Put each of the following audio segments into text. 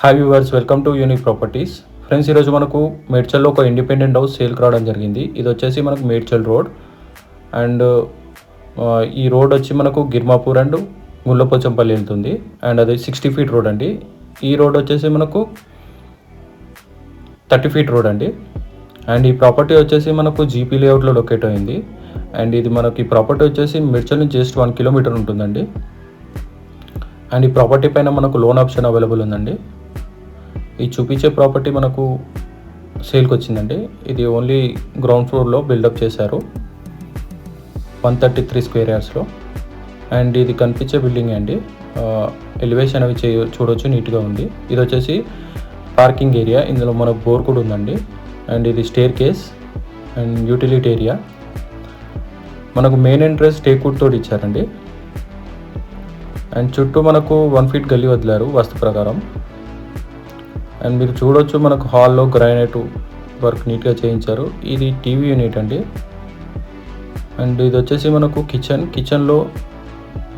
Hi viewers, welcome to unique properties. Friends, ఈరోజు మనకు మేడ్చల్లో ఒక ఇండిపెండెంట్ హౌస్ సేల్కి రావడం జరిగింది. ఇది వచ్చేసి మనకు మేడ్చల్ రోడ్ అండ్ ఈ రోడ్ వచ్చి మనకు గిర్మాపూర్ అండ్ ముల్లపోచంపల్లి వెళ్తుంది అండ్ అది 60 ఫీట్ రోడ్ అండి. ఈ రోడ్ వచ్చేసి మనకు 30 ఫీట్ రోడ్ అండి. అండ్ ఈ ప్రాపర్టీ వచ్చేసి మనకు జీపీ లేఅవుట్లో లొకేట్ అయింది. అండ్ ఇది మనకి ప్రాపర్టీ వచ్చేసి మేడ్చల్ నుంచి జస్ట్ 1 కిలోమీటర్ ఉంటుందండి. అండ్ ఈ ప్రాపర్టీ పైన మనకు లోన్ ఆప్షన్ అవైలబుల్ ఉందండి. ఈ చూపించే ప్రాపర్టీ మనకు సేల్కి వచ్చిందండి. ఇది ఓన్లీ గ్రౌండ్ ఫ్లోర్లో బిల్డప్ చేశారు 133 స్క్వేర్ యార్డ్స్లో. అండ్ ఇది కనిపించే బిల్డింగ్ అండి. ఎలివేషన్ అవి చూడవచ్చు, నీట్గా ఉంది. ఇది వచ్చేసి పార్కింగ్ ఏరియా, ఇందులో మనకు బోర్ కూడా ఉందండి. అండ్ ఇది staircase and utility area. మనకు మెయిన్ ఎంట్రెన్స్ టేక్వుడ్ తోటి ఇచ్చారండి. అండ్ చుట్టూ మనకు 1 ఫీట్ గల్లీ వదిలారు వాస్తు ప్రకారం. అండ్ మీరు చూడొచ్చు, మనకు హాల్లో గ్రానైట్ వర్క్ నీట్గా చేయించారు. ఇది టీవీ యూనిట్ అండి. అండ్ ఇది వచ్చేసి మనకు కిచెన్లో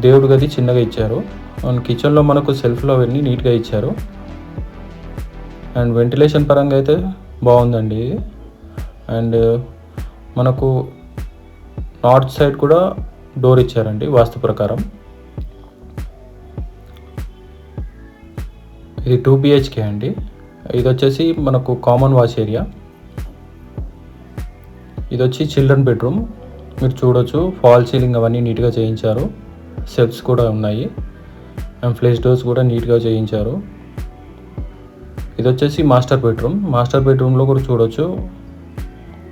దేవుడి గది చిన్నగా ఇచ్చారు. అండ్ కిచెన్లో మనకు సెల్ఫ్లో అవన్నీ నీట్గా ఇచ్చారు. అండ్ వెంటిలేషన్ పరంగా అయితే బాగుందండి. అండ్ మనకు నార్త్ సైడ్ కూడా డోర్ ఇచ్చారండి వాస్తు ప్రకారం. ఇది 2 BHK అండి. ఇది వచ్చేసి మనకు కామన్ వాష్ ఏరియా. ఇది వచ్చి చిల్డ్రన్ బెడ్రూమ్. మీరు చూడొచ్చు, ఫాల్ సీలింగ్ అవన్నీ నీట్గా చేయించారు. సెల్ఫ్స్ కూడా ఉన్నాయి అండ్ ఫ్లెష్ డోర్స్ కూడా నీట్గా చేయించారు. ఇది వచ్చేసి మాస్టర్ బెడ్రూమ్. మాస్టర్ బెడ్రూమ్లో కూడా చూడొచ్చు,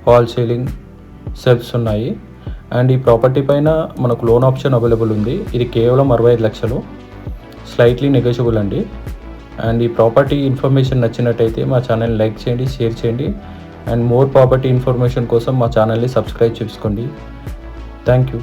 ఫాల్ సీలింగ్, సెల్ఫ్స్ ఉన్నాయి. అండ్ ఈ ప్రాపర్టీ పైన మనకు లోన్ ఆప్షన్ అవైలబుల్ ఉంది. ఇది కేవలం 65 లక్షలు, స్లైట్లీ నెగోషియబుల్ అండి. అండ్ ఈ ప్రాపర్టీ ఇన్ఫర్మేషన్ నచ్చినట్టయితే మా ఛానల్ని లైక్ చేయండి, షేర్ చేయండి. అండ్ మోర్ ప్రాపర్టీ ఇన్ఫర్మేషన్ కోసం మా ఛానల్ని సబ్స్క్రైబ్ చేసుకోండి. Thank you.